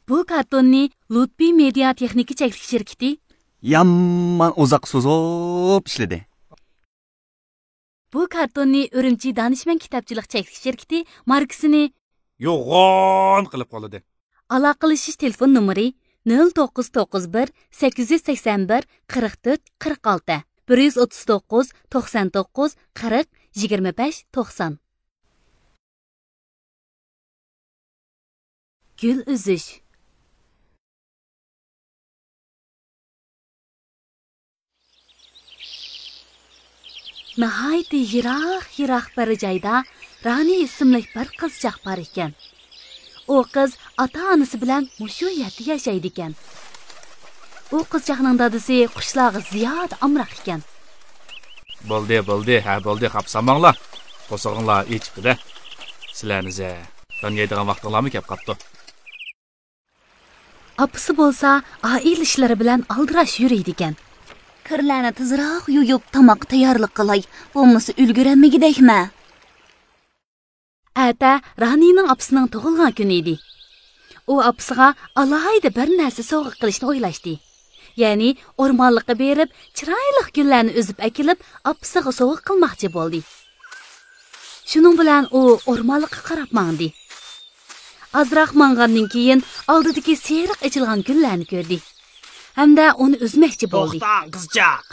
Bu kartonni Lutfi Media Texnika çeklik şirketi Yaman uzak suzub işledi. Bu kartonni Ürümçi Danışman Kitapçılık çeklik şirketi markasını yo'g'on qilib qoladi. Aloqalashish telefon nomeri 0991 881 44 46 139 99 40 25 90 Gül üzüş Nahaydi yiroq bir joyda Rani ismli bir qizchaq bor ekan. O qiz ota-onasi bilan mushu yerda yashaydi ekan. U qizchaqning dadasi qushlog'i ziyod amroq ekan. Bo'ldi, ha bo'ldi, qapsamanglar. Qo'sog'inglar echibdi-da. Sizlarnize dan yeydigan vaqtinglarmi kelib qapti? Apisi bo'lsa, oila ishlari bilan aldirash yuriydi ekan. Kirlarni tezroq yuyib, tomoq tayyorlik qilay, bo'lmasa ulguranmagidekmi? Ata Ranining apisining tug'ilgan kuni edi. U apisiga alohida bir narsa sovg'a qilishni o'ylashdi. Ya'ni o'rmonlikqa berib, chiroyli gullarni o'zib akilib, apisiga sovg'a qilmoqchi bo'ldi. Shuning bilan u o'rmonlikqa qarab mangdi. Azroq mangandan keyin oldidagi seriq ichilgan gullarni ko'rdi. Hamda uni o'zmoqchi bo'ldi. To'xtang, qizchaq.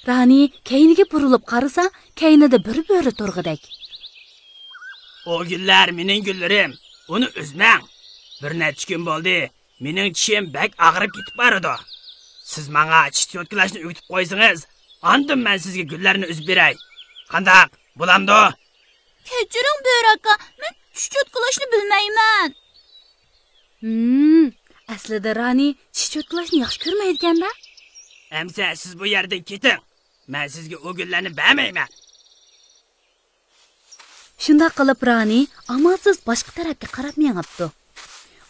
Rani keyniga burilib qarasa, keynida bir bo'ri turg'idek. O gullar mening gullarim. Uni uzmang. Bir necha kun bo'ldi. Mening tishim bak og'rib ketib boradi. Siz menga tish cho'tkilashni o'rgatib qo'ysangiz, ondan men sizga gullarni uzib beray. Qandaq? Bo'lamdi? Kechiring Bo'raka, men tish cho'tkilashni bilmayman. Aslida Rani tish cho'tkilashni yaxshi ko'rmaydi-da. Amsa siz bu yerdan keting. Men sizga o gullarni bermayman. Shunda qilib Rani amalsiz boshqa tarafga qarab mengibdi.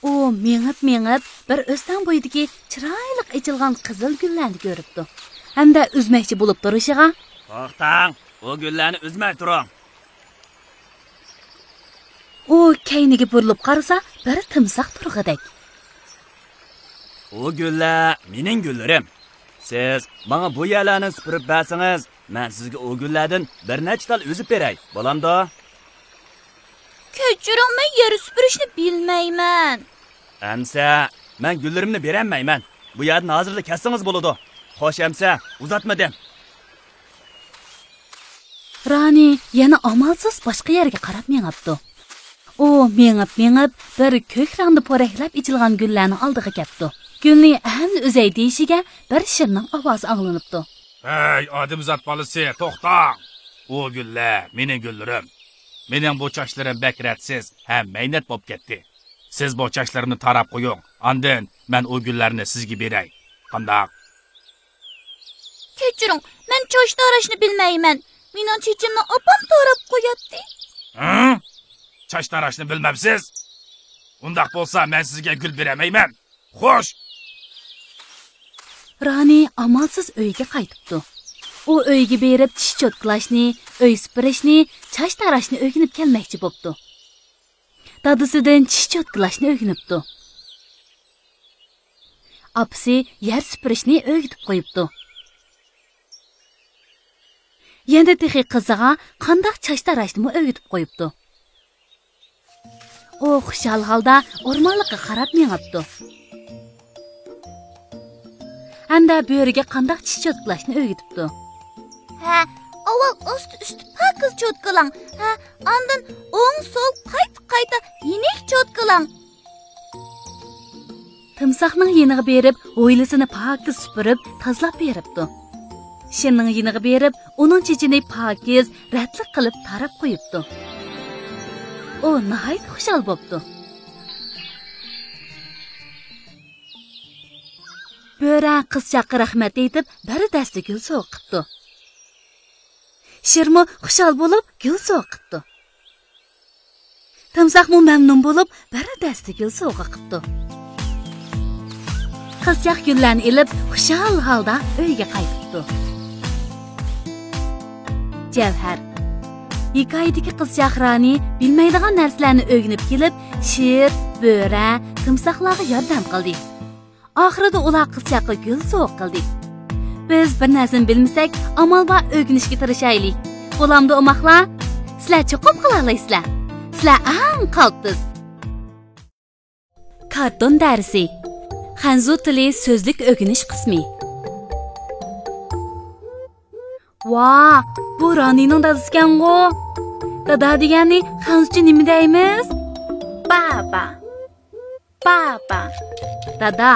U mengib bir o'stan bo'yidagi chiroyli ichilgan qizil gullarni ko'ribdi. Hamda uzmoqchi bo'lib turishiga, "To'xtang, o gullarni uzmay turing." U keyniga burilib qarasa, bir timsoq turg'idek. O gullar mening gullarim. Siz bana bu yerlarni supurib bersangiz, men sizga o gullardan bir necha tal o'zib beray. Bo'lamdi? Kechiring, men yer supurishni bilmayman. Amsa, men gullarimni berolmayman. Bu yerni hozirda kessangiz bo'ladi. Xo'sh, amsa, uzatmadim. Rani yana amalsiz boshqa yerga qarab mengibdi. U mengib bir ko'k rangda po'raklab ichilgan gullarni oldiga kelibdi. Gulni endi o'zay deyishiga bir shirning ovozi anglanibdi. Hey, odamzod bolasi, to'xtang. O gullar mening gullarim. Mening bu chochlarim bakratsiz, ham maynat bo'lib ketdi. Siz bu chochlarimni tarab qo'ying. Ondan men o gullarni sizga beray. Qandaq? Kechiring, men choch tarashni bilmayman. Mening chechimni opam tarab qo'yatdi. Choch tarashni bilmabsiz? Undaq bo'lsa men sizga gul beramayman. Xo'sh. Rani amalsiz uyga qaytibdi. U uyga berib tish cho'tkilashni, uy supurishni, choch tarashni o'rganib kelmoqchi bo'pti. Dadasidan tish cho'tkilashni o'rganibdi. Apisi yer supurishni o'rgatib qo'yibdi. Yana texi qiziga qanday choch tarashni o'rgatib qo'yibdi. U xushal holda o'rmonlikqa qarab mengibdi. Hamda bo'riga qanday tish cho'tkilashni o'rgatibdi. Ha, avval ust pakiz cho'tkilang. Ha, ondan o'ng so'l qayta yenik cho'tkilang. Timsoqning yeniga berib, o'ylisini pakiz supurib, tozalab beribdi. Shinning yeniga berib, uning chechini pakiz, ratlik qilib tarab qo'yibdi. U nihoyat xushal bo'pti. Bo'ra qizchaqa rahmat aytib, bir dasta gul so'qibdi. Shirmo xushal bo'lib, gul so'qibdi. Timsoqmo mamnun bo'lib, bir dasta gul sovg'a qilibdi. Qizchaq gullarni ilib, xushal holda uyga qaytibdi. Javhar hikoyadagi qiz Jahrani bilmaydigan narsalarni o'rganib kelib, shir, bo'ra, timsohlarga yordam qildi. Oxirida ular qizchaqa gul sovg'a qildi. Biz bir narsani bilmasak, amal va o'rganishga tirishaylik. Bo'lamdi o'moqlar? Sizlar cho'qib qila olasizlar. Sizlar eng qalbsiz. Karton darsi. Xanzu tili so'zlik o'rganish qismi. Vaa, bu Ronining dadasi ekan-ku. Dada degani xanzucha nima deymiz? Baba. Baba. Dada,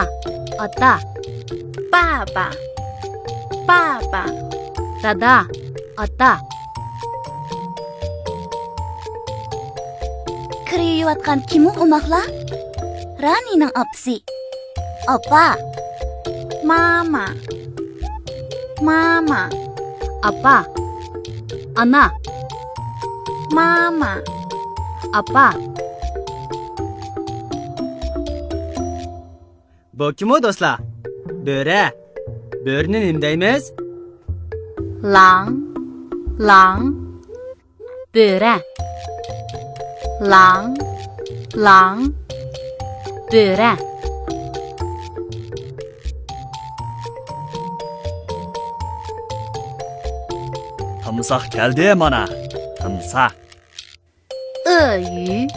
ota. Baba. Baba. Dada, ota. Kir yuvayotgan kim u o'moqlar? Ranining opasi. Opa. Mama. Mama. Apa. Ana. Mama. Apa. Bu kim o do'stlar? Bo'ra. Bo'rni nima deymiz? Lang. Lang. Bo'ra. Lang. Lang. Bo'ra. Timsoh keldi mana. Timsoh. 鳄鱼。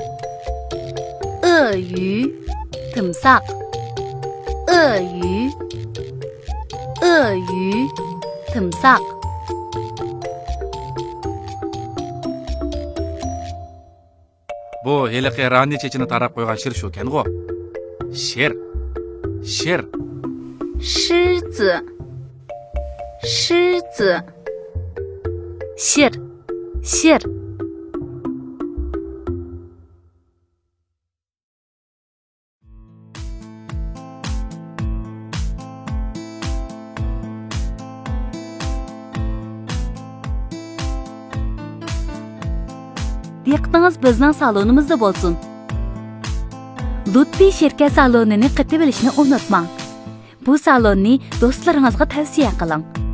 鳄鱼。timsoh。鳄鱼。鳄鱼。timsoh。 Bu heliqi Rani chechini tarab qo'ygan shir shu ekan-ku. Shir. Shir. 狮子。狮子。shir。shir。 Diqqətingiz bizning salonimizda bo'lsin. Lutfi shirkat salonini qatib olishni unutmang. Bu salonni do'stlaringizga tavsiya qiling.